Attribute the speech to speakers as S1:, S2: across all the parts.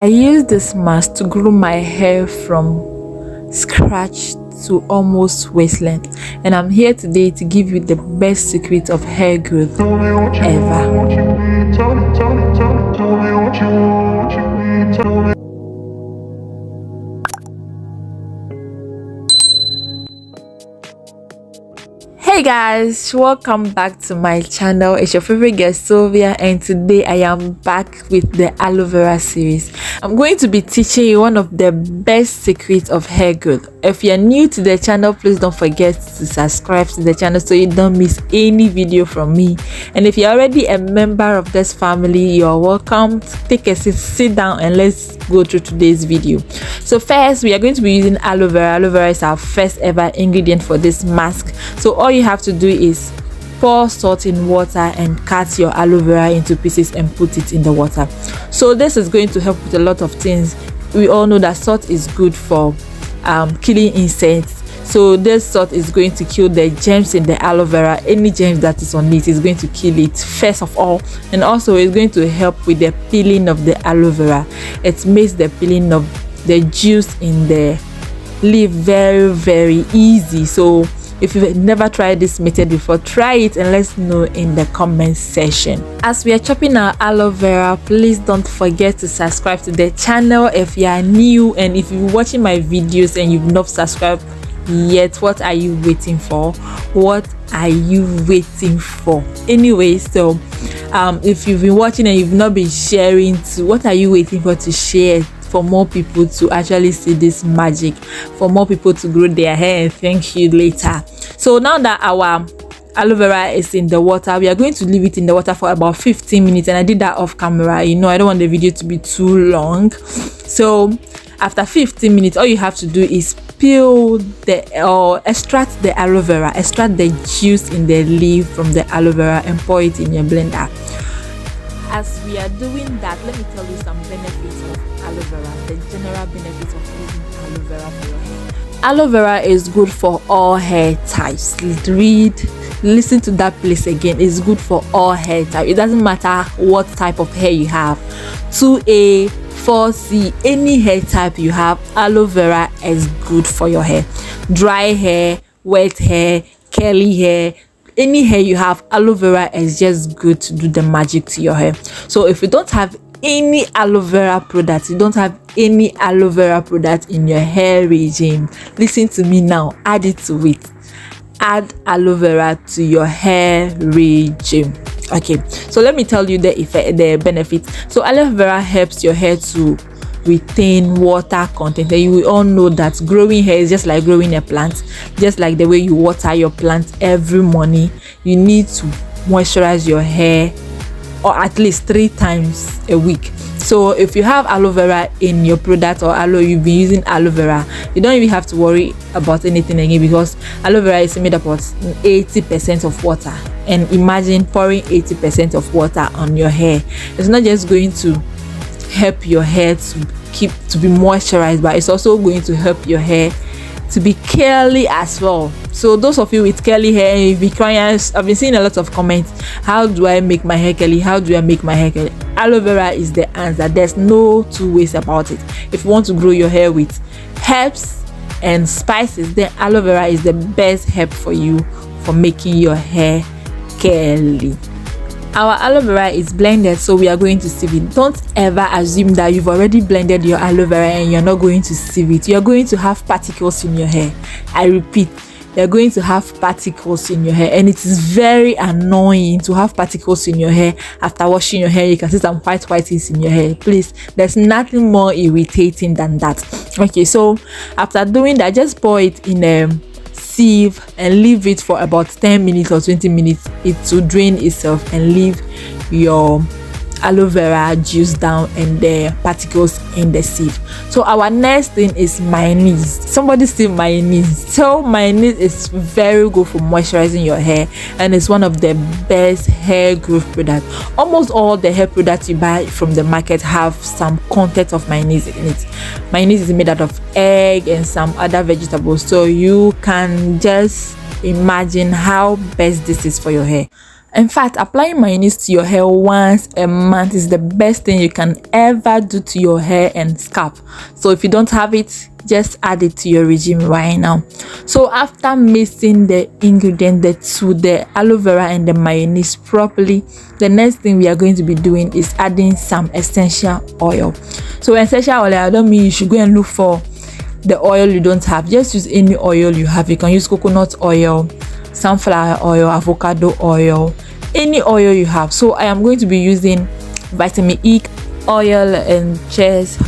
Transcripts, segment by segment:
S1: I use this mask to grow my hair from scratch to almost waist length, and I'm here today to give you the best secret of hair growth ever. Hey guys, welcome back to my channel. It's your favorite girl Sylvia, and today I am back with the aloe vera series. I'm going to be teaching you one of the best secrets of hair growth. If you're new to the channel, please don't forget to subscribe to the channel so you don't miss any video from me. And if you're already a member of this family, you're welcome. Take a seat, sit down, and let's go through today's video. So first, we are going to be using aloe vera. Aloe vera is our first ever ingredient for this mask. So all you have to do is pour salt in water and cut your aloe vera into pieces and put it in the water. So this is going to help with a lot of things. We all know that salt is good for killing insects. So this salt is going to kill the germs in the aloe vera. Any germs that is on it is going to kill it first of all, and also it's going to help with the peeling of the aloe vera. It makes the peeling of the juice in the leaf very easy. So if you've never tried this method before, try it and let's know in the comment section. As we are chopping our aloe vera, please don't forget to subscribe to the channel if you are new, and if you're watching my videos and you've not subscribed yet, what are you waiting for? Anyway, so if you've been watching and you've not been sharing too, what are you waiting for to share? For more people to actually see this magic, for more people to grow their hair and thank you later. So now that our aloe vera is in the water, we are going to leave it in the water for about 15 minutes, and I did that off camera. You know, I don't want the video to be too long. So after 15 minutes, all you have to do is peel extract the aloe vera, extract the juice in the leaf from the aloe vera and pour it in your blender. As we are doing that, let me tell you some benefits of aloe vera, the general benefits of using aloe vera for your hair. Aloe vera is good for all hair types. Listen to that place again. It's good for all hair types. It doesn't matter what type of hair you have, 2A, 4C, any hair type you have, aloe vera is good for your hair. Dry hair, wet hair, curly hair, any hair you have, aloe vera is just good to do the magic to your hair. So if you don't have any aloe vera product, in your hair regime, listen to me now, add it to it. Add aloe vera to your hair regime. Okay, so let me tell you the benefits. So aloe vera helps your hair to retain water content, and you will all know that growing hair is just like growing a plant. Just like the way you water your plant every morning, you need to moisturize your hair or at least 3 times a week. So if you have aloe vera in your product, or you've been using aloe vera, you don't even have to worry about anything again, because aloe vera is made up of 80% of water. And imagine pouring 80% of water on your hair. It's not just going to help your hair to be moisturized, but it's also going to help your hair to be curly as well. So those of you with curly hair, you've been crying, I've been seeing a lot of comments, how do I make my hair curly? Aloe vera is the answer. There's no two ways about it. If you want to grow your hair with herbs and spices, then aloe vera is the best herb for you for making your hair curly. Our aloe vera is blended, so we are going to sieve it. Don't ever assume that you've already blended your aloe vera and you're not going to sieve it. You're going to have particles in your hair. I repeat, you're going to have particles in your hair, and it is very annoying to have particles in your hair. After washing your hair, you can see some whites in your hair. Please, there's nothing more irritating than that. Okay, so after doing that, just pour it in a sieve and leave it for about 10 minutes or 20 minutes. It will drain itself and leave your aloe vera juice down and the particles in the sieve. So our next thing is mayonnaise. Somebody say mayonnaise. So mayonnaise is very good for moisturizing your hair, and it's one of the best hair growth products. Almost all the hair products you buy from the market have some content of mayonnaise in it. Mayonnaise is made out of egg and some other vegetables, so you can just imagine how best this is for your hair. In fact, applying mayonnaise to your hair once a month is the best thing you can ever do to your hair and scalp. So if you don't have it, just add it to your regime right now. So after mixing the ingredients, the aloe vera and the mayonnaise properly, the next thing we are going to be doing is adding some essential oil. So essential oil, I don't mean you should go and look for the oil you don't have. Just use any oil you have. You can use coconut oil, sunflower oil, avocado oil, any oil you have. So I am going to be using vitamin E oil and just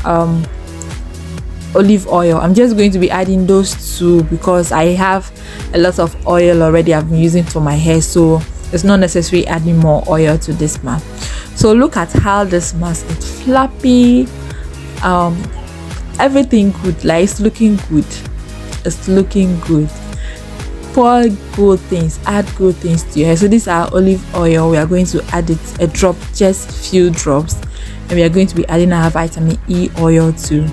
S1: olive oil. I'm just going to be adding those two because I have a lot of oil already I've been using for my hair, so it's not necessary adding more oil to this mask. So look at how this mask is flappy, everything good, like it's looking good, it's looking good. Pour good things, add good things to your hair. So these are olive oil. We are going to add it a drop, just few drops, and we are going to be adding our vitamin E oil to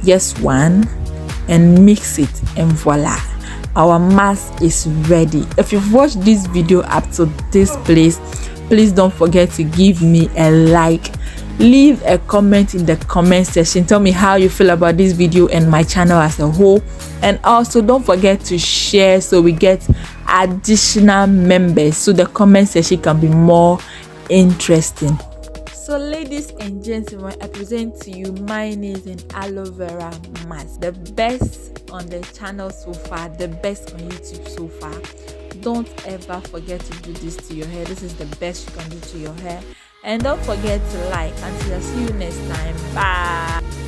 S1: just one, and mix it, and voila, our mask is ready. If you've watched this video up to this place, please don't forget to give me a like, leave a comment in the comment section, tell me how you feel about this video and my channel as a whole, and also don't forget to share so we get additional members so the comment section can be more interesting. So ladies and gentlemen, I present to you mayonnaise and aloe vera mask, the best on the channel so far, the best on YouTube so far. Don't ever forget to do this to your hair. This is the best you can do to your hair. And don't forget to like. Until I see you next time. Bye.